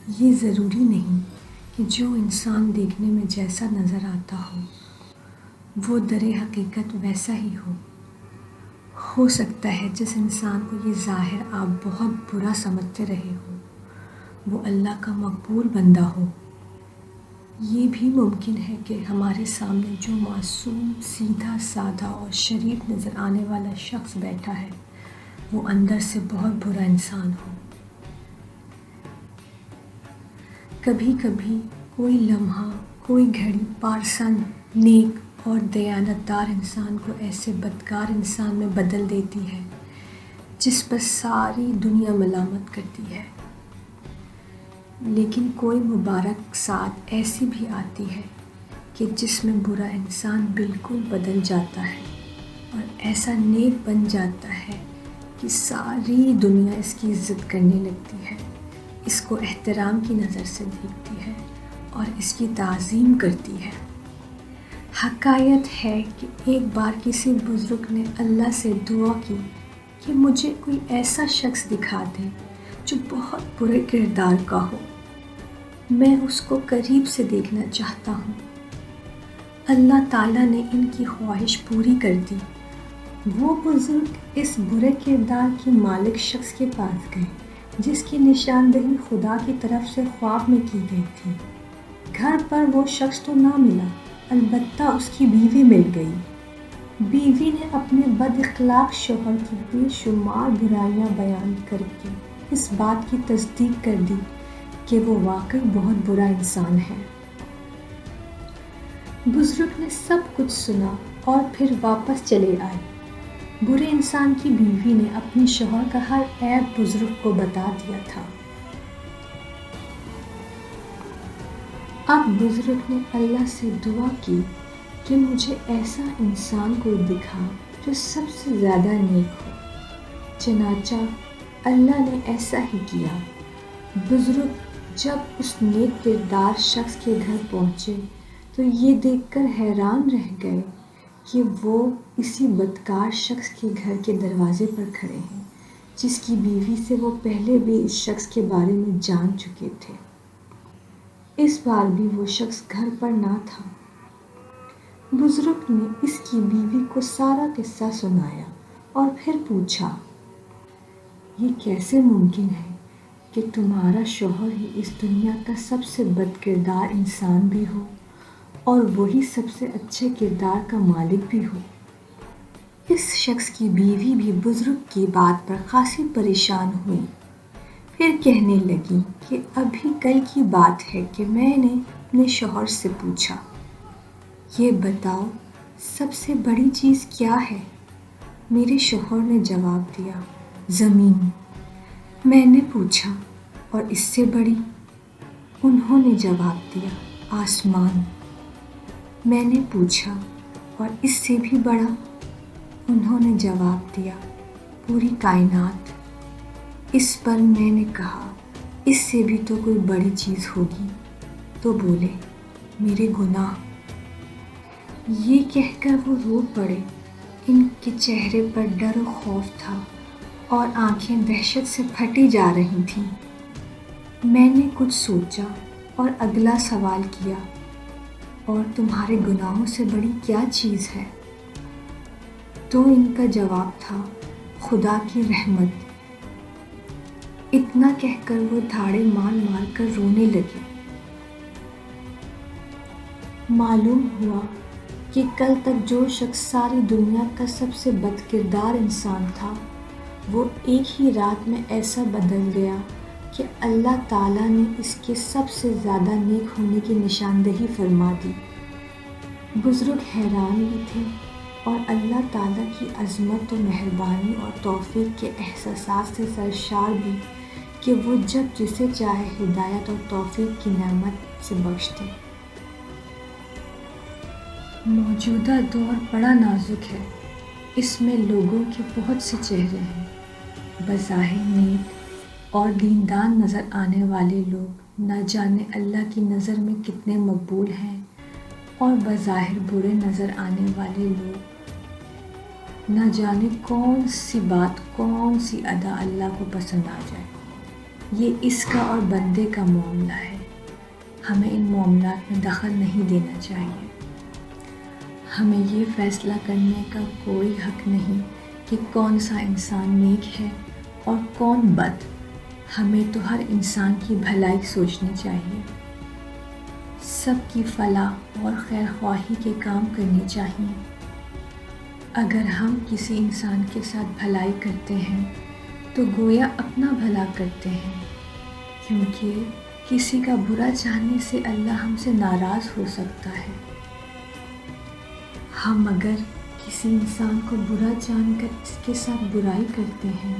یہ ضروری نہیں کہ جو انسان دیکھنے میں جیسا نظر آتا ہو وہ در حقیقت ویسا ہی ہو سکتا ہے جس انسان کو یہ ظاہر آپ بہت برا سمجھتے رہے ہو وہ اللہ کا مقبول بندہ ہو۔ یہ بھی ممکن ہے کہ ہمارے سامنے جو معصوم، سیدھا سادہ اور شریف نظر آنے والا شخص بیٹھا ہے وہ اندر سے بہت برا انسان ہو۔ کبھی کبھی کوئی لمحہ، کوئی گھڑی پارسا نیک اور دیانتدار انسان کو ایسے بدکار انسان میں بدل دیتی ہے جس پر ساری دنیا ملامت کرتی ہے، لیکن کوئی مبارک ساتھ ایسی بھی آتی ہے کہ جس میں برا انسان بالکل بدل جاتا ہے اور ایسا نیک بن جاتا ہے کہ ساری دنیا اس کی عزت کرنے لگتی ہے، اس کو احترام کی نظر سے دیکھتی ہے اور اس کی تعظیم کرتی ہے۔ حکایت ہے کہ ایک بار کسی بزرگ نے اللہ سے دعا کی کہ مجھے کوئی ایسا شخص دکھا دے جو بہت برے کردار کا ہو، میں اس کو قریب سے دیکھنا چاہتا ہوں۔ اللہ تعالیٰ نے ان کی خواہش پوری کر دی۔ وہ بزرگ اس برے کردار کے مالک شخص کے پاس گئے جس کی نشاندہی خدا کی طرف سے خواب میں کی گئی تھی۔ گھر پر وہ شخص تو نہ ملا، البتہ اس کی بیوی مل گئی۔ بیوی نے اپنے بد اخلاق شوہر کی بے شمار برائیاں بیان کر کے اس بات کی تصدیق کر دی کہ وہ واقعی بہت برا انسان ہے۔ بزرگ نے سب کچھ سنا اور پھر واپس چلے آئے۔ برے انسان کی بیوی نے اپنے شوہر کا ہر عیب بزرگ کو بتا دیا تھا۔ اب بزرگ نے اللہ سے دعا کی کہ مجھے ایسا انسان کوئی دکھا جو سب سے زیادہ نیک ہو۔ چنانچہ اللہ نے ایسا ہی کیا۔ بزرگ جب اس نیک کردار شخص کے گھر پہنچے تو یہ دیکھ کر حیران رہ گئے کہ وہ اسی بدکار شخص کے گھر کے دروازے پر کھڑے ہیں جس کی بیوی سے وہ پہلے بھی اس شخص کے بارے میں جان چکے تھے۔ اس بار بھی وہ شخص گھر پر نہ تھا۔ بزرگ نے اس کی بیوی کو سارا قصہ سنایا اور پھر پوچھا، یہ کیسے ممکن ہے کہ تمہارا شوہر ہی اس دنیا کا سب سے بد کردار انسان بھی ہو اور وہی سب سے اچھے کردار کا مالک بھی ہو؟ اس شخص کی بیوی بھی بزرگ کی بات پر خاصی پریشان ہوئی۔ پھر کہنے لگی کہ ابھی کل کی بات ہے کہ میں نے اپنے شوہر سے پوچھا، یہ بتاؤ سب سے بڑی چیز کیا ہے؟ میرے شوہر نے جواب دیا، زمین۔ میں نے پوچھا، اور اس سے بڑی؟ انہوں نے جواب دیا، آسمان۔ میں نے پوچھا، اور اس سے بھی بڑا؟ انہوں نے جواب دیا، پوری کائنات۔ اس پر میں نے کہا، اس سے بھی تو کوئی بڑی چیز ہوگی۔ تو بولے، میرے گناہ۔ یہ کہہ کر وہ رو پڑے۔ ان کے چہرے پر ڈر و خوف تھا اور آنکھیں دہشت سے پھٹی جا رہی تھیں۔ میں نے کچھ سوچا اور اگلا سوال کیا، اور تمہارے گناہوں سے بڑی کیا چیز ہے؟ تو ان کا جواب تھا، خدا کی رحمت۔ اتنا کہہ کر وہ دھاڑے مار مار کر رونے لگے۔ معلوم ہوا کہ کل تک جو شخص ساری دنیا کا سب سے بد کردار انسان تھا وہ ایک ہی رات میں ایسا بدل گیا کہ اللہ تعالیٰ نے اس کے سب سے زیادہ نیک ہونے کی نشاندہی فرما دی۔ بزرگ حیران بھی تھے اور اللہ تعالیٰ کی عظمت و مہربانی اور توفیق کے احساسات سے سرشار بھی کہ وہ جب جسے چاہے ہدایت اور توفیق کی نعمت سے بخشتے۔ موجودہ دور بڑا نازک ہے، اس میں لوگوں کے بہت سے چہرے ہیں۔ بظاہر نیک اور دیندار نظر آنے والے لوگ نہ جانے اللہ کی نظر میں کتنے مقبول ہیں، اور بظاہر برے نظر آنے والے لوگ نہ جانے کون سی بات، کون سی ادا اللہ کو پسند آ جائے۔ یہ اس کا اور بندے کا معاملہ ہے، ہمیں ان معاملات میں دخل نہیں دینا چاہیے۔ ہمیں یہ فیصلہ کرنے کا کوئی حق نہیں کہ کون سا انسان نیک ہے اور کون بد۔ ہمیں تو ہر انسان کی بھلائی سوچنی چاہیے، سب کی فلاح اور خیر خواہی کے کام کرنے چاہیے۔ اگر ہم کسی انسان کے ساتھ بھلائی کرتے ہیں تو گویا اپنا بھلا کرتے ہیں، کیونکہ کسی کا برا چاہنے سے اللہ ہم سے ناراض ہو سکتا ہے۔ ہم اگر کسی انسان کو برا جان کر اس کے ساتھ برائی کرتے ہیں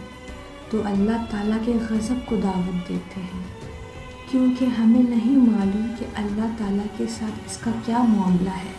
تو اللہ تعالیٰ کے غضب کو دعوت دیتے ہیں، کیونکہ ہمیں نہیں معلوم کہ اللہ تعالیٰ کے ساتھ اس کا کیا معاملہ ہے۔